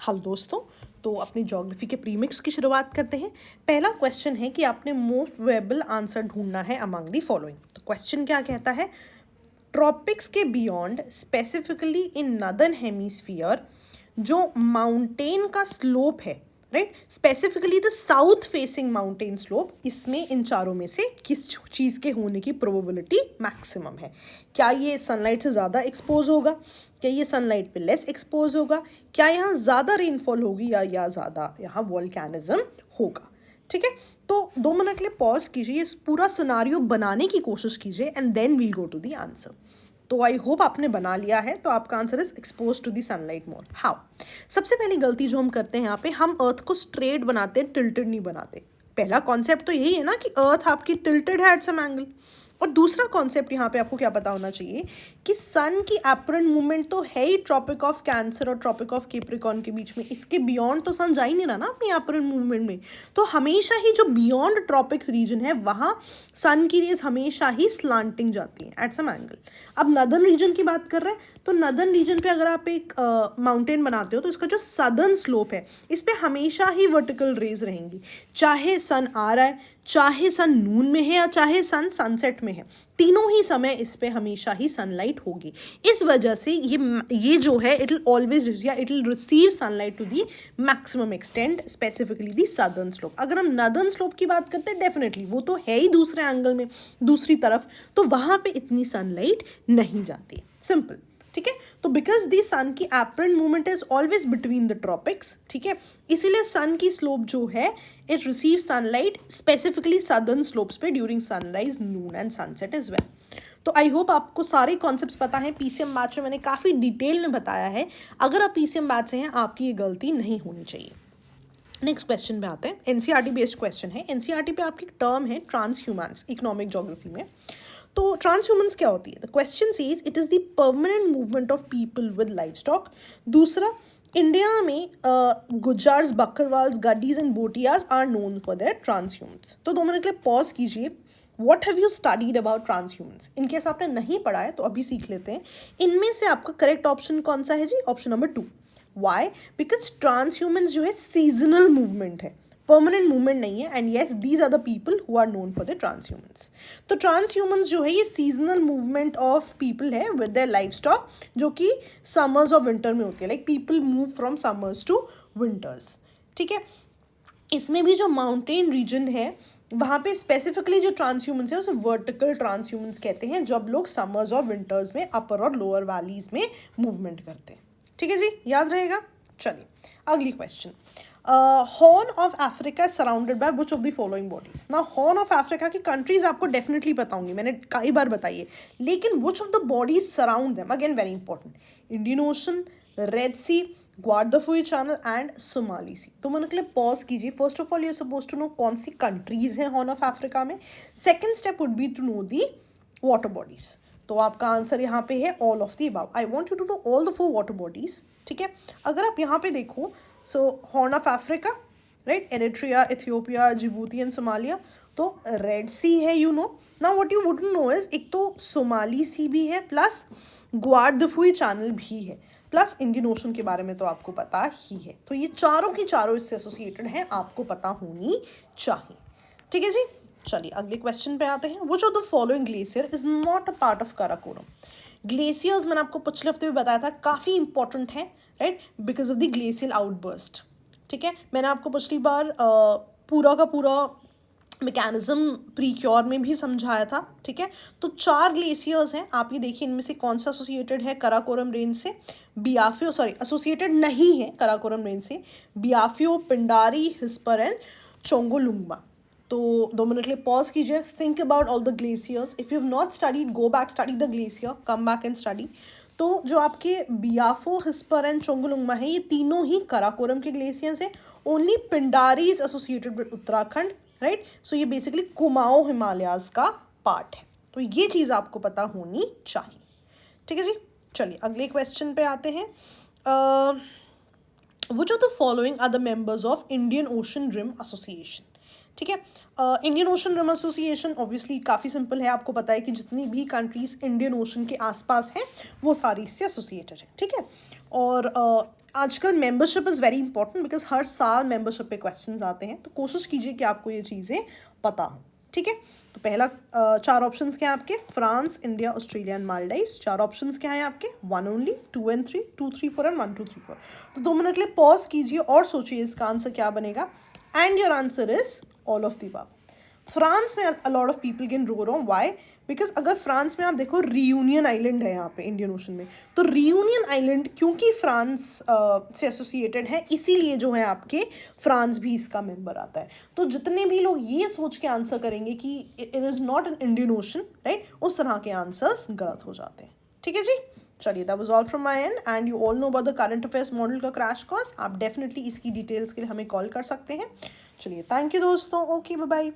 Hello दोस्तों, तो अपनी ज्योग्राफी के प्रीमिक्स की शुरुआत करते हैं। पहला क्वेश्चन है कि आपने मोस्ट वेबल आंसर ढूंढना है अमंग दी फॉलोइंग। तो क्वेश्चन क्या कहता है, ट्रॉपिक्स के beyond specifically in northern hemisphere जो माउंटेन का स्लोप है, right, specifically the south facing mountain slope, इसमें इन चारों में से किस चीज़ के होने की प्रोबेबिलिटी मैक्सिमम है? क्या ये सनलाइट से ज़्यादा एक्सपोज होगा, क्या ये सनलाइट पे लेस एक्सपोज होगा, क्या यहाँ ज़्यादा रेनफॉल होगी या ज़्यादा यहाँ वॉल्केनिज्म होगा? ठीक है, तो 2 मिनट के लिए पॉज कीजिए, इस पूरा सिनारियो बनाने की कोशिश कीजिए and then we'll go to the answer. तो आई होप आपने बना लिया है। तो आपका answer is expose to the sunlight more. How? सबसे पहली गलती जो हम करते हैं यहाँ पे, हम अर्थ को स्ट्रेट बनाते हैं, टिल्टेड नहीं बनाते। पहला कॉन्सेप्ट तो यही है ना कि अर्थ आपकी टिल्टेड है एट सम एंगल। और दूसरा कॉन्सेप्ट यहाँ पे आपको क्या पता होना चाहिए कि सन की एपरेंट मूवमेंट तो है ही ट्रॉपिक ऑफ कैंसर और ट्रॉपिक ऑफ कैप्रिकॉर्न के बीच में, इसके बियॉन्ड तो सन जा ही नहीं रहा ना अपनी एपरेंट मूवमेंट में। तो हमेशा ही जो बियॉन्ड ट्रॉपिक्स रीजन है वहाँ सन की रेज हमेशा ही स्लांटिंग जाती है एट सम एंगल। अब नदर्न रीजन की बात कर रहे हैं, तो नदर्न रीजन पे अगर आप एक माउंटेन बनाते हो तो इसका जो सदर्न स्लोप है इस पे हमेशा ही वर्टिकल रेज रहेंगी, चाहे सन आ रहा है, चाहे सन नून में है या चाहे सन सनसेट में है, तीनों ही समय इस पे हमेशा ही सनलाइट होगी। इस वजह से ये जो है इट विल ऑलवेज या it will receive sunlight to the maximum extent, specifically the southern slope. अगर हम नदर्न स्लोप की बात करते हैं, डेफिनेटली वो तो है ही दूसरे एंगल में, दूसरी तरफ, तो वहां पे इतनी सनलाइट नहीं जाती। सिंपल, ठीक है। तो बिकॉज दी सन की apparent movement is always between the tropics, ठीक है, इसीलिए सन की स्लोप जो है it receive sunlight specifically southern slopes पे during sunrise, noon and sunset is well. तो आई होप आपको सारे कॉन्सेप्ट्स पता हैं। पीसीएम बैच में मैंने काफ़ी डिटेल में बताया है। अगर आप पीसीएम बैच से हैं, आपकी ये गलती नहीं होनी चाहिए। नेक्स्ट क्वेश्चन पे आते हैं। एनसीईआरटी बेस्ड क्वेश्चन है। एनसीईआरटी पे आपकी टर्म है ट्रांस ह्यूमन्स, इकोनॉमिक ज्योग्राफी में। तो ट्रांस ह्यूमन्स क्या होती है? The question says it is the permanent movement of people with livestock. दूसरा, इंडिया में Gujjars, Bakarwals, Gaddis and Bhotiyas are known for their transhumance. तो 2 मिनट के लिए पॉज कीजिए। What have you studied about transhumance? In case आपने नहीं पढ़ा है तो अभी सीख लेते हैं। इनमें से आपका करेक्ट ऑप्शन कौन सा है जी? Option number 2। Why? Because transhumance जो है सीजनल मूवमेंट है, परमानेंट मूवमेंट नहीं है। And yes, these are the people who are known for the transhumance. तो ट्रांस ह्यूमन्स जो है ये सीजनल मूवमेंट ऑफ पीपल है विद देयर लाइफ स्टॉक, जो कि समर्स और विंटर में होती है। Like people move from summers to winters, ठीक है। इसमें भी जो माउंटेन रीजन है वहाँ पे स्पेसिफिकली जो ट्रांस ह्यूमन्स है उसे वर्टिकल ट्रांस ह्यूमन्स कहते हैं, जब लोग समर्स और विंटर्स में अपर और लोअर वैलीज में मूवमेंट करते हैं। ठीक है जी, याद रहेगा। चलिए अगली question. Horn of Africa surrounded by which of the following bodies? ना हॉर्न ऑफ अफ्रीका की कंट्रीज आपको डेफिनेटली पता होंगी, मैंने कई बार बताई है, लेकिन which of the bodies surround them? Again very important. Indian Ocean, Red Sea, ग्वाडलफोर चैनल एंड सोमाली सी। तो मैंने के लिए पॉज कीजिए। First of all you suppose to know कौन सी कंट्रीज हैं हॉर्न ऑफ अफ्रीका में। Second step would be to know the water bodies. तो आपका आंसर यहाँ पे है all of the above. I want you to know all the 4 water bodies, ठीक है। अगर आप यहाँ पे देखो, so Horn of Africa, right, Eritrea, Ethiopia, Djibouti and Somalia. तो रेड सी है, you know. Now what you would know is, एक तो सोमाली सी भी है, प्लस ग्वाडलफोर चैनल भी है, प्लस इंडियन ओशन के बारे में तो आपको पता ही है। तो ये चारों की चारों इससे एसोसिएटेड हैं, आपको पता होनी चाहिए। ठीक है जी। चलिए अगले क्वेश्चन पे आते हैं। Which of the following glacier is not a part of Karakoram? Glaciers मैंने आपको पिछले हफ्ते भी बताया था, काफ़ी इंपॉर्टेंट है, right, because of the glacial outburst. ठीक है, मैंने आपको पिछली बार पूरा का पूरा मैकेनिज्म प्रीक्योर में भी समझाया था, ठीक है। तो 4 ग्लेशियर्स हैं, आप ये देखिए इनमें से कौन सा एसोसिएटेड है कराकोरम रेंज से? बियाफियो, सॉरी, एसोसिएटेड नहीं है कराकोरम रेंज से। बियाफियो, पिंडारी, हिस्पर एंड चोंगोलुंगमा। तो 2 मिनट के लिए पॉज कीजिए। Think about all the glaciers. If you have not studied, go back, study the glacier, come back and study. तो जो आपके बियाफो, हिस्पर एंड चोंगोलुंगमा है, ये तीनों ही कराकोरम के ग्लेशियर्स हैं। Only Pindari is associated with Uttarakhand, right. So ये बेसिकली कुमाऊं हिमालयाज का पार्ट है। तो ये चीज़ आपको पता होनी चाहिए। ठीक है जी। चलिए अगले क्वेश्चन पे आते हैं। Which of the following are the members of Indian Ocean Rim Association? ठीक है, Indian Ocean Rim Association obviously काफ़ी सिंपल है, आपको पता है कि जितनी भी कंट्रीज इंडियन ओशन के आसपास हैं वो सारी इससे एसोसिएटेड है। ठीक है, और आजकल membership is very important because हर साल मेंबरशिप पे क्वेश्चंस आते हैं, तो कोशिश कीजिए कि आपको ये चीज़ें पता हो, ठीक है। तो पहला 4 ऑप्शंस क्या हैं आपके, France, India, Australia and Maldives. 4 options क्या हैं आपके, 1 ओनली, 2 एंड 3, 2 3 4 एंड 1 2 3 4। तो 2 मिनट के लिए पॉज कीजिए और सोचिए इसका आंसर क्या बनेगा, and your answer is all of the above. France में a lot of people can go wrong, why, because अगर फ्रांस में आप देखो रियूनियन आइलैंड है यहाँ पे इंडियन ओशन में, तो रियूनियन आइलैंड क्योंकि फ्रांस से एसोसिएटेड है, इसीलिए जो है आपके फ्रांस भी इसका मेंबर आता है। तो जितने भी लोग ये सोच के आंसर करेंगे कि it is not an Indian ocean, right, उस तरह के आंसर्स गलत हो जाते हैं, ठीक है जी। चलिए, that was all from my and, and you all know about the current affairs model का क्रैश कोर्स। आप डेफिनेटली इसकी डिटेल्स के लिए हमें कॉल कर सकते हैं। चलिए, थैंक यू दोस्तों, ओके, बाय बाय।